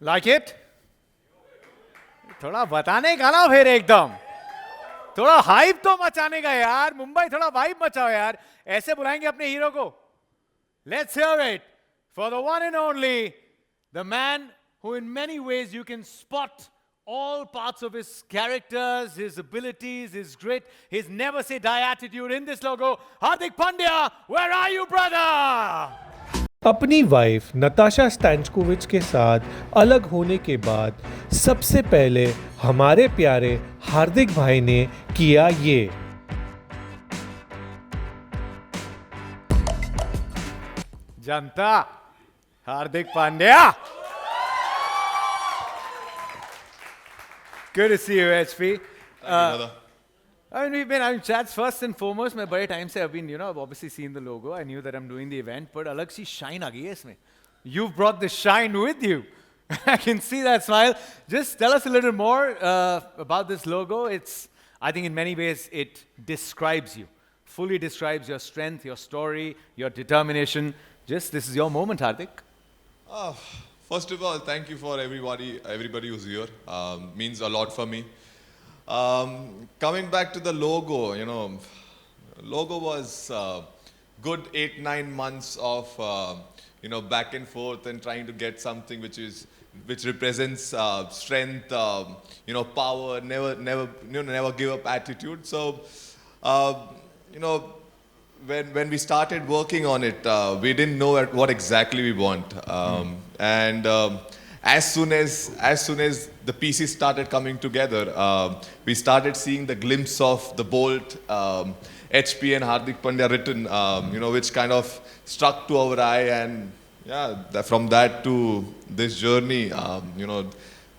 Like it? थोड़ा बताने का ना फिर एकदम थोड़ा हाइप तो मचाने का यार मुंबई थोड़ा वाइब मचाओ यार ऐसे बुलाएंगे अपने हीरो को Let's hear it for the one and only, the man who in many ways you can spot all parts of his characters, his abilities, his grit, his never say die attitude in this logo. Hardik Pandya, where are you, brother? अपनी wife Natasha स्टैंचकोविच के साथ अलग होने के बाद सबसे पहले हमारे प्यारे हार्दिक भाई ने किया ये। जनता, Hardik Pandya. Good to see you, HP. We've been having chats first and foremost. मैं बड़े टाइम से I've been, I've obviously seen the logo. I knew that I'm doing the event, but अलग सी shine आ गई है इसमें. You've brought the shine with you. I can see that smile. Just tell us a little more about this logo. I think in many ways, it describes you. Fully describes your strength, your story, your determination. This is your moment, Hardik. First of all, thank you for everybody who's here. Means a lot for me. Coming back to the logo, logo was good 8-9 months of back and forth and trying to get something which represents strength, power, never give up attitude. So, when we started working on it, we didn't know what exactly we want, and as soon as the pieces started coming together, we started seeing the glimpse of the bolt, HP and Hardik Pandya written, which kind of struck to our eye, and from that to this journey,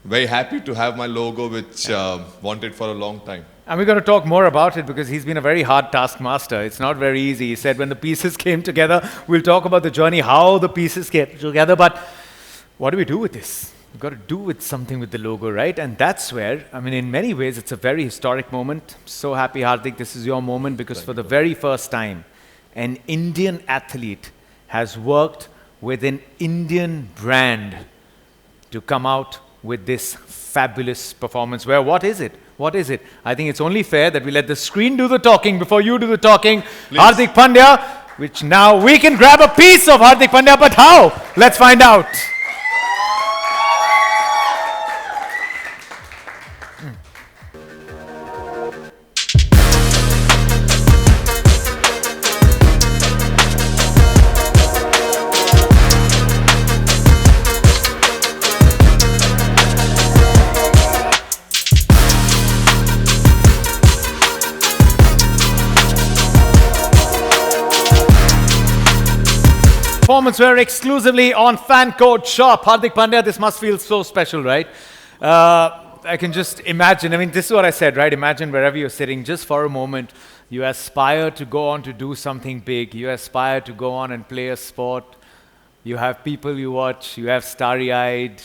very happy to have my logo, which wanted for a long time. And we're going to talk more about it because he's been a very hard taskmaster. It's not very easy. He said when the pieces came together, we'll talk about the journey, how the pieces came together. But what do we do with this? We've got to do with something with the logo, right? And that's where, in many ways, it's a very historic moment. I'm so happy, Hardik, this is your moment because for the very first time, an Indian athlete has worked with an Indian brand to come out with this fabulous performance. Where, what is it? What is it? I think it's only fair that we let the screen do the talking before you do the talking. Please. Hardik Pandya, which now we can grab a piece of Hardik Pandya, but how? Let's find out. Performance wear exclusively on Fan Code Shop. Hardik Pandya, this must feel so special, right? I can just imagine, this is what I said, right? Imagine wherever you're sitting, just for a moment, you aspire to go on to do something big. You aspire to go on and play a sport. You have people you watch, you have starry-eyed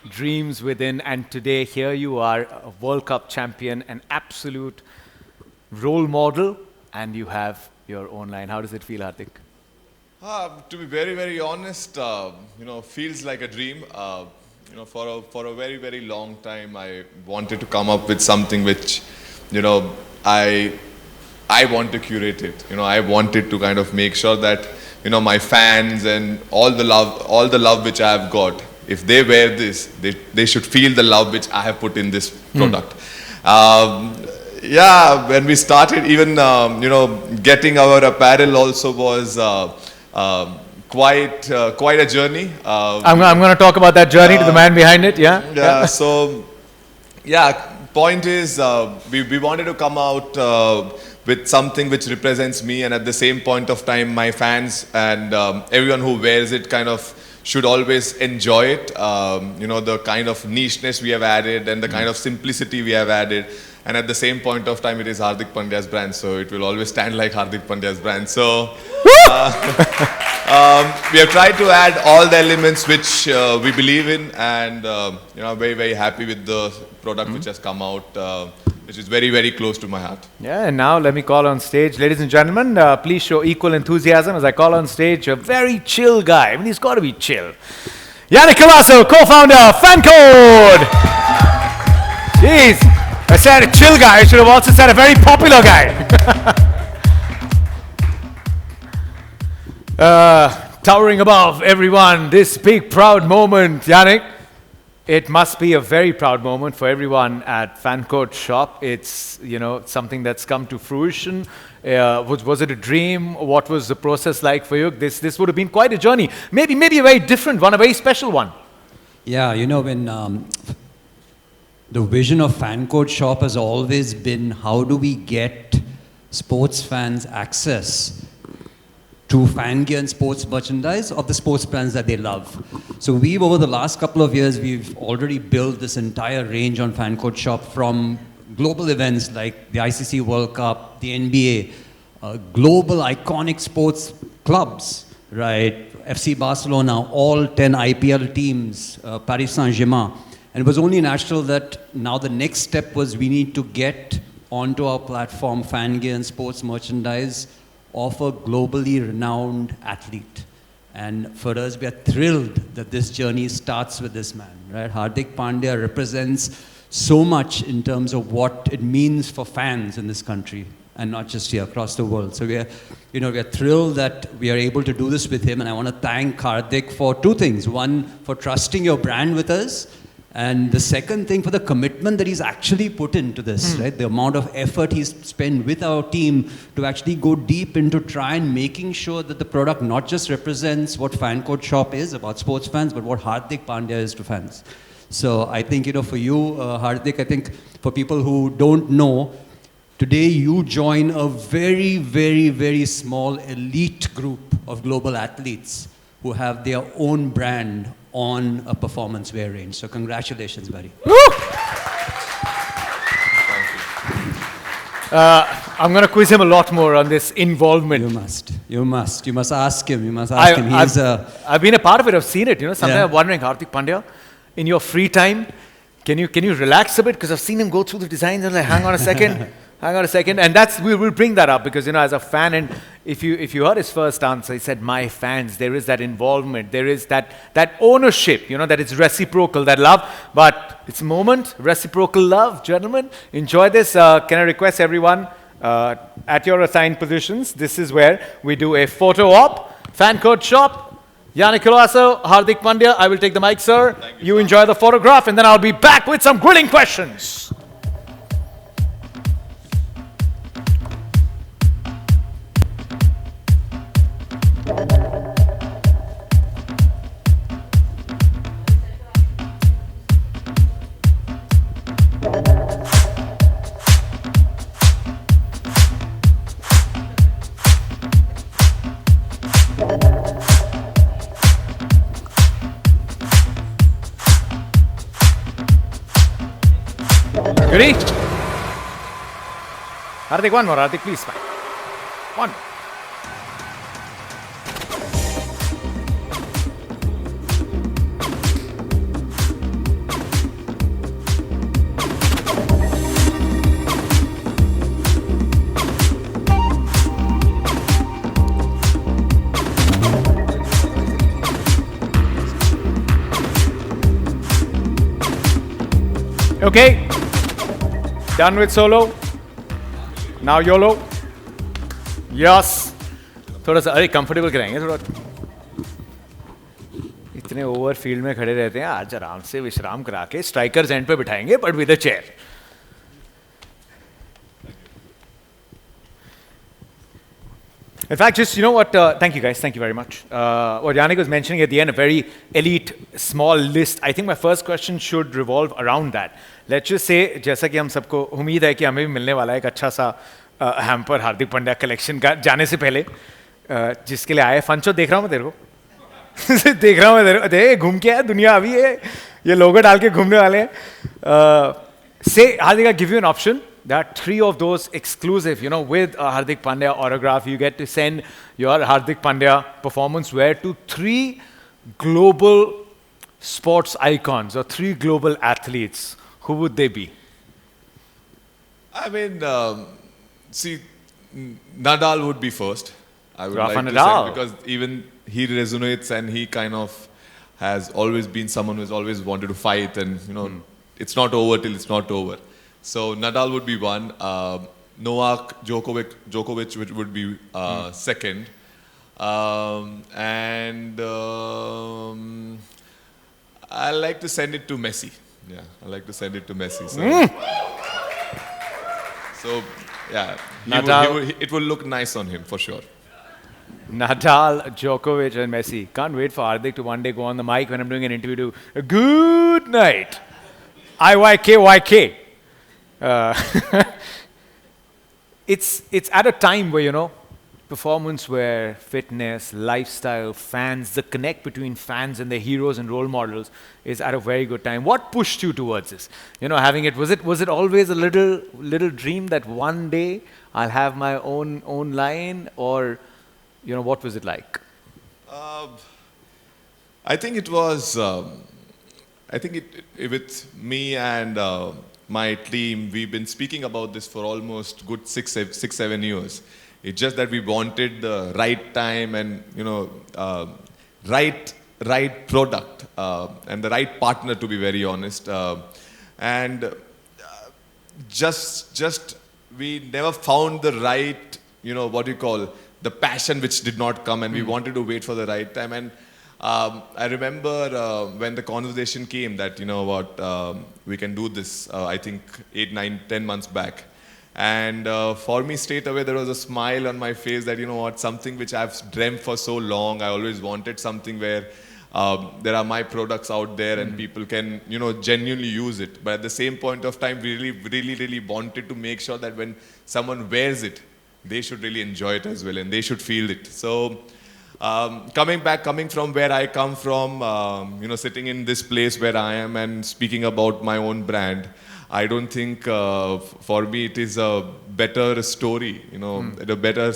dreams within, and today here you are, a World Cup champion, an absolute role model, and you have your own line. How does it feel, Hardik? To be very, very honest, feels like a dream. For a very, very long time, I wanted to come up with something which, I want to curate it. I wanted to kind of make sure that, my fans and all the love which I have got, if they wear this, they should feel the love which I have put in this product. When we started, even, getting our apparel also was quite a journey. I'm going to talk about that journey to the man behind it. So, point is, we wanted to come out with something which represents me, and at the same point of time, my fans and everyone who wears it kind of should always enjoy it. The kind of nicheness we have added and the kind of simplicity we have added. And at the same point of time, it is Hardik Pandya's brand, so it will always stand like Hardik Pandya's brand. So, we have tried to add all the elements which we believe in, and very, very happy with the product which has come out, which is very, very close to my heart. Yeah, and now let me call on stage, ladies and gentlemen, please show equal enthusiasm as I call on stage a very chill guy. He's got to be chill. Yannick Colasso, co-founder, FanCode. Jeez, I said a chill guy. I should have also said a very popular guy. Towering above everyone, this big proud moment, Yannick. It must be a very proud moment for everyone at FanCode Shop. It's something that's come to fruition. Was it a dream? What was the process like for you? This would have been quite a journey. Maybe a very different one, a very special one. Yeah, when the vision of FanCode Shop has always been how do we get sports fans access to fan gear and sports merchandise of the sports brands that they love. So over the last couple of years, we've already built this entire range on FanCode Shop, from global events like the ICC World Cup, the NBA, global iconic sports clubs, right? FC Barcelona, all 10 IPL teams, Paris Saint-Germain. And it was only natural that now the next step was we need to get onto our platform fan gear and sports merchandise of a globally renowned athlete. And for us, we are thrilled that this journey starts with this man, right? Hardik Pandya represents so much in terms of what it means for fans in this country, and not just here, across the world. So we are thrilled that we are able to do this with him. And I want to thank Hardik for two things. One, for trusting your brand with us. And the second thing, for the commitment that he's actually put into this, right? The amount of effort he's spent with our team to actually go deep into try and making sure that the product not just represents what FanCode Shop is about sports fans, but what Hardik Pandya is to fans. So I think, for you, Hardik, I think for people who don't know, today you join a very, very, very small elite group of global athletes who have their own brand on a performance wear range. So congratulations, buddy. I'm going to quiz him a lot more on this involvement. You must ask him. I've been a part of it. I've seen it. Sometimes Yeah. I'm wondering, Hardik Pandya, in your free time, can you relax a bit? Because I've seen him go through the designs and like, hang on a second. And we'll bring that up because, as a fan, and if you heard his first answer, he said, my fans, there is that involvement, there is that ownership, that it's reciprocal, that love. But it's a moment, reciprocal love, gentlemen. Enjoy this. Can I request everyone at your assigned positions? This is where we do a photo op. FanCode Shop. Yannick Colasso, Hardik Pandya. I will take the mic, sir. You enjoy the photograph, and then I'll be back with some grilling questions. Ready? Hardik, one more. Hardik, please. One. Okay. Done with solo. Now YOLO. Yes. थोड़ा सा अरे comfortable कराएंगे थोड़ा. इतने over field में खड़े रहते हैं, आज आराम से विश्राम करा के स्ट्राइकर्स एंड पे बिठाएंगे, but with a chair. In fact, just, thank you guys, thank you very much. What Yannick was mentioning at the end, a very elite, small list. I think my first question should revolve around that. Let's just say, जैसा कि हम सबको उम्मीद है कि हमें भी मिलने वाला है एक अच्छा सा हैम्पर हार्दिक पांड्या कलेक्शन का जाने से पहले, जिसके लिए आए. फंचो देख रहा हूँ मैं तेरे को. देख रहा हूँ मैं तेरे को. देख घूम के आया दुनिया अभी ये लोगो डाल के घूमने वाले हैं. Say, Hardik, I give you an option. There are 3 of those exclusive, with a Hardik Pandya autograph. You get to send your Hardik Pandya performance wear to 3 global sports icons or 3 global athletes. Who would they be? I mean, see, Nadal would be first. I would Rafa like to Nadal. say, because even he resonates and he kind of has always been someone who's always wanted to fight, and it's not over till it's not over. So Nadal would be one. Novak Djokovic would be second. And I like to send it to Messi. Yeah, I like to send it to Messi. So yeah, it will look nice on him for sure. Nadal, Djokovic, and Messi. Can't wait for Hardik to one day go on the mic when I'm doing an interview to good night. IYKYK. It's at a time where, performance wear, fitness, lifestyle, fans, the connect between fans and their heroes and role models is at a very good time. What pushed you towards this? Having it, was it always a little dream that one day I'll have my own line, or what was it like? I think it was. I think with me and my team, we've been speaking about this for almost good 6-7 years. It's just that we wanted the right time and right product and the right partner, to be very honest. And just we never found the right, the passion which did not come, and we wanted to wait for the right time. And I remember when the conversation came that, we can do this, I think 8, 9, 10 months back. And for me, straight away, there was a smile on my face that, something which I've dreamt for so long. I always wanted something where there are my products out there and people can, genuinely use it. But at the same point of time, really wanted to make sure that when someone wears it, they should really enjoy it as well and they should feel it. So coming from where I come from, sitting in this place where I am and speaking about my own brand, I don't think for me it is a better story, a better,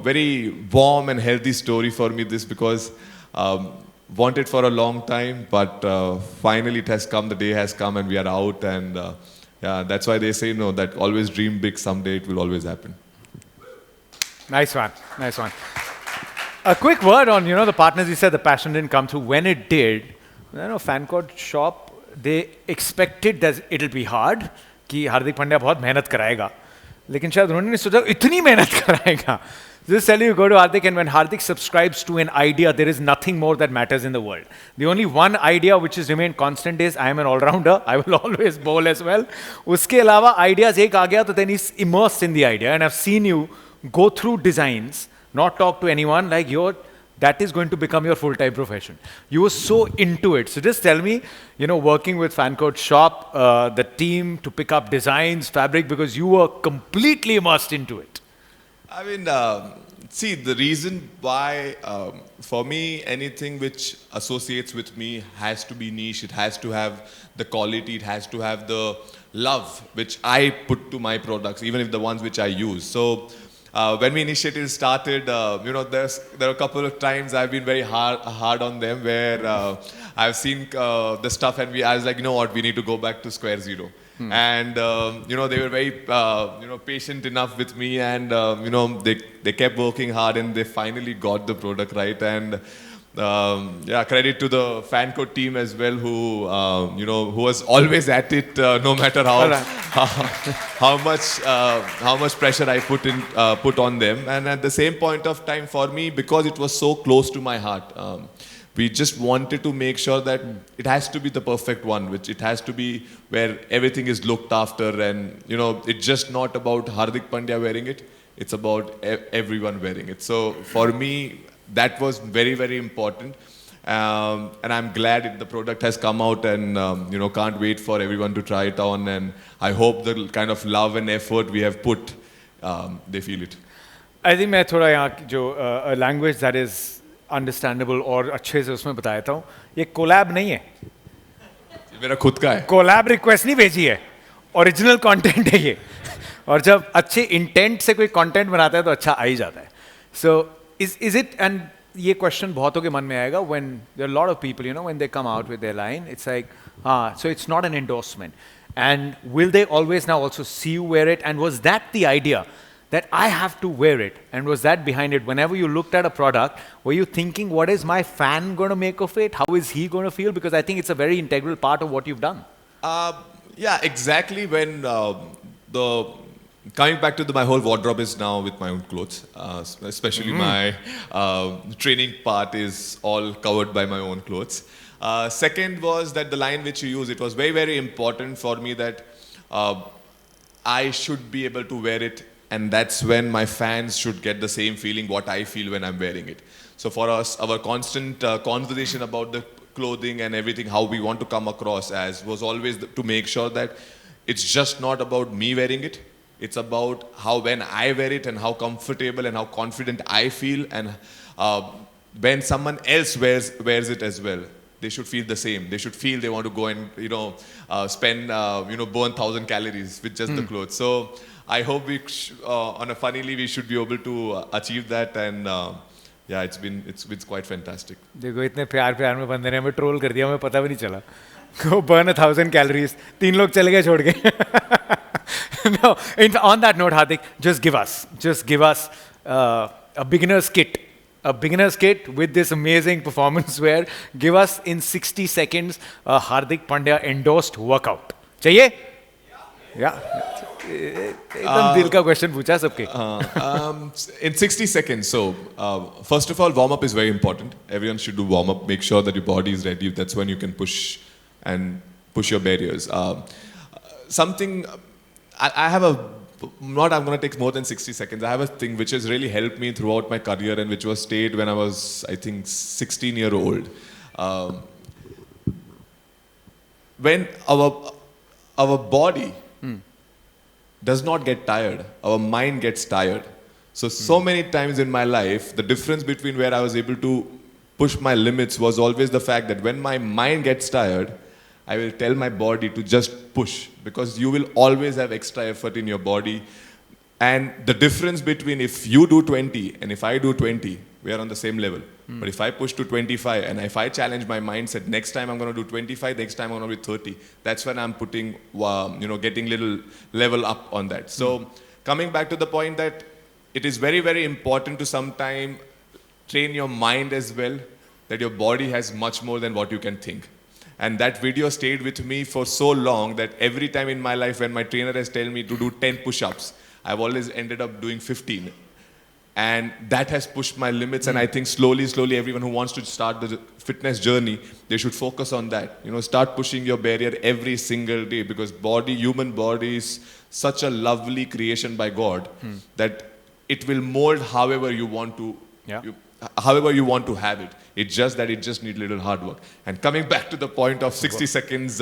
very warm and healthy story for me, this, because wanted for a long time, but finally it has come, the day has come and we are out, and yeah, that's why they say, that always dream big, someday it will always happen. Nice one. A quick word on, the partners. You said the passion didn't come through. When it did, Fancourt Shop, they expected that it'll be hard, कि हार्दिक पांड्या बहुत मेहनत कराएगा, लेकिन शायद उन्होंने नहीं सोचा इतनी मेहनत कराएगा. Just tell you go to Hardik, and when Hardik subscribes to an idea, there is nothing more that matters in the world. The only one idea which has remained constant is I am an all-rounder. I will always bowl as well. उसके अलावा ideas एक आ गया तो then he's immersed in the idea, and I've seen you go through designs, not talk to anyone, like that is going to become your full-time profession. You were so into it. So just tell me, working with Fancourt Shop, the team to pick up designs, fabric, because you were completely immersed into it. I mean, see, the reason why, for me, anything which associates with me has to be niche. It has to have the quality. It has to have the love which I put to my products, even if the ones which I use. So when we initiated started, there are a couple of times I've been very hard on them, where I've seen the stuff and I was like, we need to go back to square zero. And they were very patient enough with me, and they kept working hard, and they finally got the product right. And credit to the Fancourt team as well, who was always at it, no matter how much pressure I put on them. And at the same point of time, for me, because it was so close to my heart, we just wanted to make sure that it has to be the perfect one, which it has to be where everything is looked after, and it's just not about Hardik Pandya wearing it, it's about everyone wearing it. So for me, that was very, very important, and I'm glad the product has come out, and can't wait for everyone to try it on, and I hope the kind of love and effort we have put, they feel it. I think मैं थोड़ा यहाँ जो language that is understandable और अच्छे से उसमें बताया था, ये कोलैब नहीं है, मेरा खुद का है. कोलैब रिक्वेस्ट नहीं भेजी है, ओरिजिनल कंटेंट है ये. और जब अच्छे इंटेंट से कोई कंटेंट बनाता है तो अच्छा आ ही जाता है. So is it, and ये क्वेश्चन बहुतों के मन में आएगा, when there are a lot of people, when they come out with their line, it's like, so it's not an endorsement, and will they always now also see you wear it? And was that the idea, that I have to wear it? And was that behind it? Whenever you looked at a product, were you thinking, what is my fan going to make of it? How is he going to feel? Because I think it's a very integral part of what you've done. Yeah, exactly. When the coming back to my whole wardrobe is now with my own clothes, especially my training part is all covered by my own clothes. Second was that the line which you use, it was very, very important for me that I should be able to wear it, and that's when my fans should get the same feeling what I feel when I'm wearing it. So for us, our constant conversation about the clothing and everything, how we want to come across as, was always to make sure that it's just not about me wearing it. It's about how when I wear it and how comfortable and how confident I feel, and when someone else wears it as well, they should feel the same. They should feel they want to go and spend burn 1,000 calories with just the clothes. So I hope on a funnily we should be able to achieve that, and yeah, it's been quite fantastic. देखो इतने प्यार में बंदे ने हमें troll कर दिया, हमें पता भी नहीं चला. Go burn 1,000 calories. 3 लोग चले गए छोड़ के. No, on that note, Hardik, just give us a beginner's kit. A beginner's kit with this amazing performance wear. Give us in 60 seconds a Hardik Pandya endorsed workout. चाहिए? Yeah. एकदम दिल का question पूछा सबके. In 60 seconds, so first of all, warm-up is very important. Everyone should do warm-up. Make sure that your body is ready. That's when you can push your barriers. Something, I have I'm going to take more than 60 seconds. I have a thing which has really helped me throughout my career and which was stayed when I was, I think, 16-year-old. When our body does not get tired, our mind gets tired. So many times in my life, the difference between where I was able to push my limits was always the fact that when my mind gets tired, I will tell my body to just push, because you will always have extra effort in your body. And the difference between if you do 20 and if I do 20, we are on the same level. But if I push to 25 and if I challenge my mindset, next time I'm going to do 25, next time I'm going to do 30, that's when I'm putting, getting little level up on that. So coming back to the point that it is very, very important to sometime train your mind as well, that your body has much more than what you can think. And that video stayed with me for so long that every time in my life when my trainer has told me to do 10 push-ups, I've always ended up doing 15. And that has pushed my limits. And I think slowly, everyone who wants to start the fitness journey, they should focus on that. Start pushing your barrier every single day, because human body is such a lovely creation by God that it will mold however you want to. Yeah. However you want to have it. It's just that it just needs a little hard work. And coming back to the point of 60 seconds,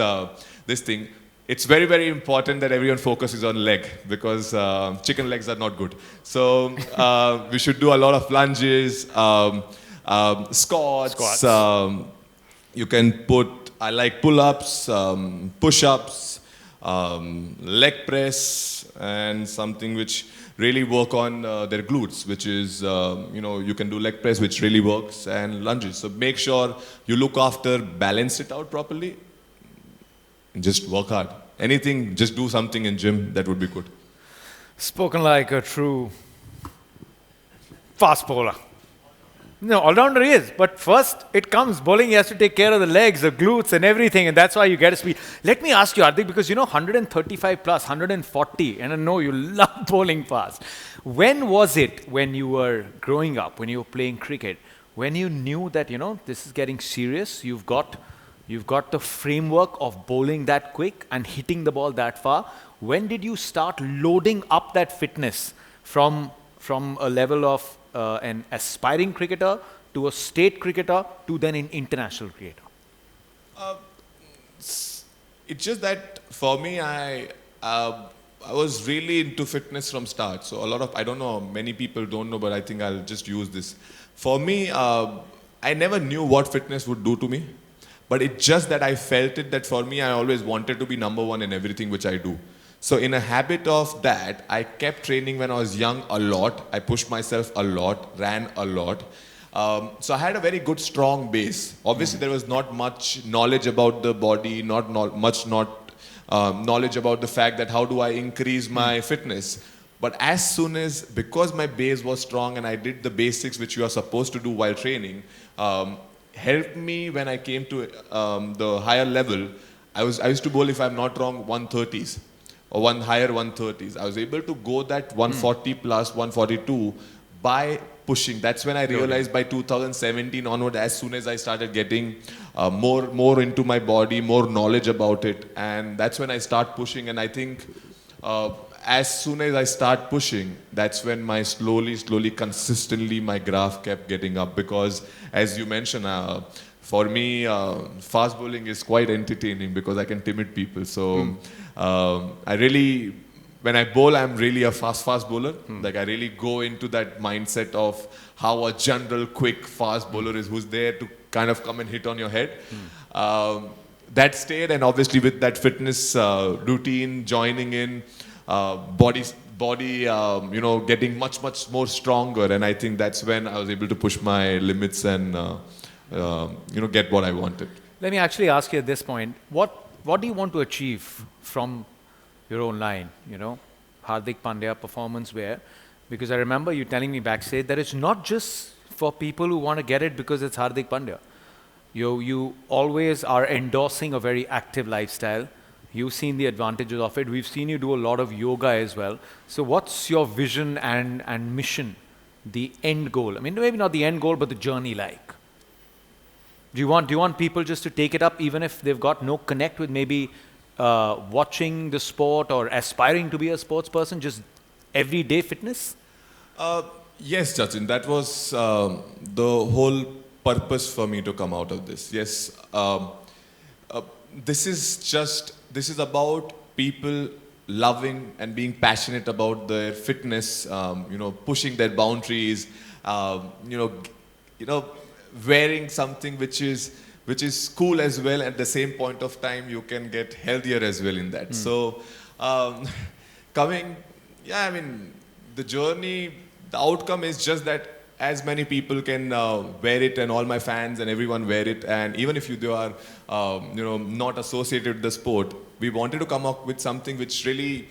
this thing, it's very, very important that everyone focuses on leg, because chicken legs are not good. So we should do a lot of lunges, squats. You can I like pull-ups, push-ups, leg press, and something which really work on their glutes, which is, you can do leg press, which really works, and lunges. So make sure you look after, balance it out properly, and just work hard. Anything, just do something in gym, that would be good. Spoken like a true fast bowler. No, all-rounder he is. But first, it comes. Bowling, he has to take care of the legs, the glutes, and everything. And that's why you get a speed. Let me ask you, Hardik, because 135 plus, 140, and I know you love bowling fast. When was it, when you were growing up, when you were playing cricket, when you knew that, this is getting serious, you've got the framework of bowling that quick and hitting the ball that far? When did you start loading up that fitness from a level of an aspiring cricketer to a state cricketer to then an international cricketer? It's just that for me, I was really into fitness from start. So I don't know, many people don't know, but I think I'll just use this. For me, I never knew what fitness would do to me, but it's just that I felt it, that for me, I always wanted to be number one in everything which I do. So in a habit of that, I kept training when I was young a lot. I pushed myself a lot, ran a lot. So I had a very good, strong base. Obviously, there was not much knowledge about the body, not much knowledge about the fact that how do I increase my fitness. But as soon as, because my base was strong and I did the basics which you are supposed to do while training, helped me when I came to the higher level. I used to bowl, if I'm not wrong, 130s or one higher 130s. I was able to go that 140 plus 142 by pushing. That's when I realized by 2017 onward, as soon as I started getting more into my body, more knowledge about it, and that's when I start pushing. And I think as soon as I start pushing, that's when my slowly, consistently, my graph kept getting up. Because as you mentioned, for me, fast bowling is quite entertaining because I can timid people. So I really, when I bowl, I'm really a fast bowler. Like I really go into that mindset of how a general, quick, fast bowler is, who's there to kind of come and hit on your head. That stayed, and obviously with that fitness routine, joining in, body, getting much more stronger. And I think that's when I was able to push my limits and, get what I wanted. Let me actually ask you at this point, what do you want to achieve from your own line, Hardik Pandya performance wear? Because I remember you telling me backstage that it's not just for people who want to get it because it's Hardik Pandya. You always are endorsing a very active lifestyle. You've seen the advantages of it. We've seen you do a lot of yoga as well. So what's your vision and mission, the end goal? I mean, maybe not the end goal, but the journey like. Do you want people just to take it up even if they've got no connect with maybe watching the sport or aspiring to be a sports person, just everyday fitness? Yes, Jachin, that was the whole purpose for me to come out of this. Yes, this is about people loving and being passionate about their fitness, pushing their boundaries, wearing something which is cool as well. At the same point of time, you can get healthier as well in that. So, the journey, the outcome is just that as many people can wear it, and all my fans and everyone wear it. And even if they are, not associated with the sport, we wanted to come up with something which really,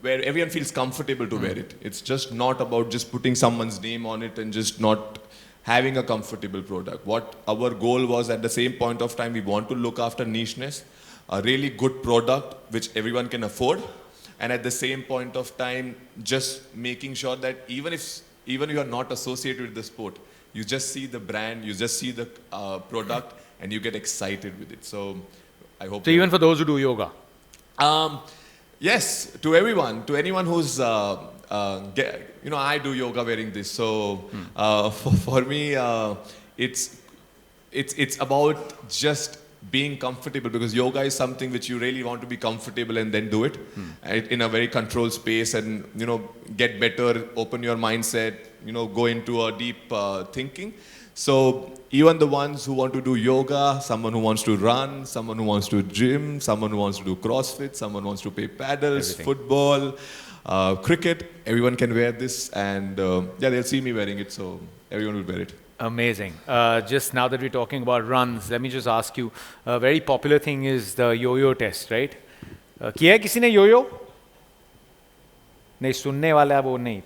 where everyone feels comfortable to wear it. It's just not about just putting someone's name on it and just not having a comfortable product. What our goal was, at the same point of time, we want to look after nicheness, a really good product which everyone can afford, and at the same point of time, just making sure that even you are not associated with the sport, you just see the brand, you just see the product, and you get excited with it. So I hope. So even for those who do yoga? Yes, to everyone, to anyone who's, I do yoga wearing this. So for me, it's about just being comfortable, because yoga is something which you really want to be comfortable and then do it in a very controlled space, and get better, open your mindset, go into a deep thinking. So even the ones who want to do yoga, someone who wants to run, someone who wants to gym, someone who wants to do CrossFit, someone who wants to play paddles, football, cricket, everyone can wear this, and they'll see me wearing it, so everyone will wear it. Amazing. Just now that we're talking about runs, let me just ask you, a very popular thing is the yo-yo test, right? किया है किसी ने yo-yo? नहीं, सुनने वाला वो नहीं.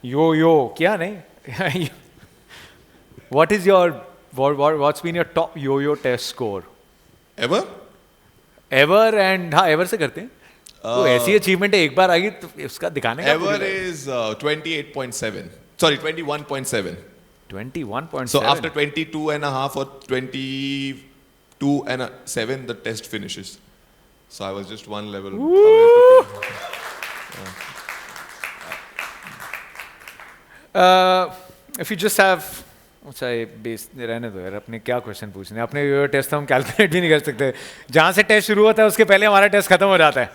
Yo-yo, क्या नहीं? What's been your top yo-yo test score? Ever? Ever, and हाँ, ever से करते हैं? तो ऐसी achievement है, एक बार आएगी तो उसका दिखाने का. Ever is 28.7. Sorry, 21.7. 21.7. So after 22 and a half or 22 and 7, the test finishes. So I was just one level away. If you just have, रहने दो यार, अपने क्या क्वेश्चन पूछने, अपने यो टेस्ट हम कैलकुलेट भी नहीं कर सकते. जहाँ से टेस्ट शुरू होता है उसके पहले हमारा टेस्ट खत्म हो जाता है.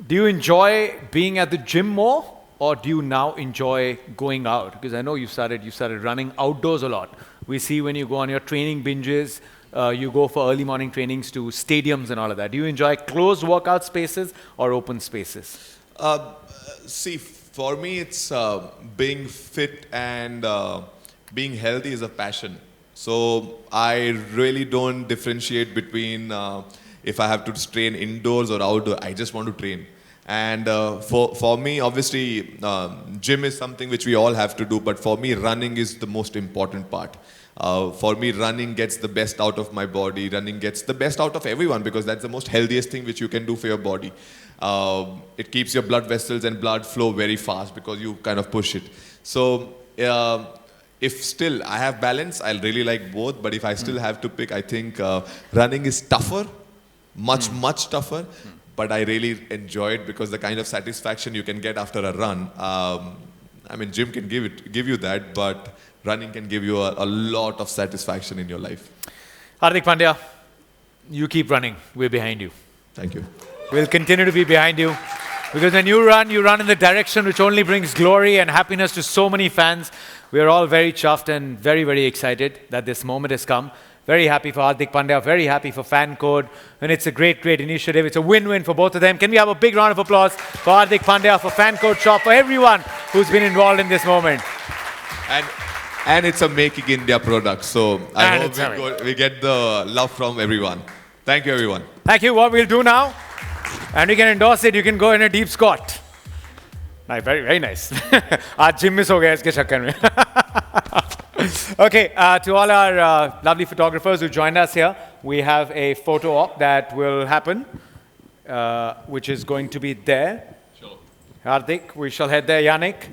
Do you enjoy being at the gym more, or do you now enjoy going out? Because I know you started running outdoors a lot. We see when you go on your training binges, you go for early morning trainings to stadiums and all of that. Do you enjoy closed workout spaces or open spaces? See, for me, it's being fit and being healthy is a passion. So I really don't differentiate between if I have to train indoors or outdoor. I just want to train. And for me, obviously, gym is something which we all have to do, but for me, running is the most important part. For me, running gets the best out of my body. Running gets the best out of everyone because that's the most healthiest thing which you can do for your body. It keeps your blood vessels and blood flow very fast because you kind of push it. So if still I have balance, I'll really like both. But if I still have to pick, I think running is tougher, much tougher. But I really enjoy it because the kind of satisfaction you can get after a run. I mean, gym can give you that, but running can give you a lot of satisfaction in your life. Hardik Pandya, you keep running. We're behind you. Thank you. We'll continue to be behind you. Because when you run in the direction which only brings glory and happiness to so many fans. We're all very chuffed and very, very excited that this moment has come. Very happy for Hardik Pandya, very happy for FanCode. And it's a great, great initiative. It's a win-win for both of them. Can we have a big round of applause for Hardik Pandya, for FanCode Shop, for everyone who's been involved in this moment. And it's a Making India product, so I hope we get the love from everyone. Thank you, everyone. Thank you. What we'll do now, and we can endorse it, you can go in a deep squat. Nice, very, very nice. Aaj gym miss ho gaya iske chakkar mein. Okay, to all our lovely photographers who joined us here, we have a photo op that will happen, which is going to be there. Sure. Hardik, we shall head there. Yannick.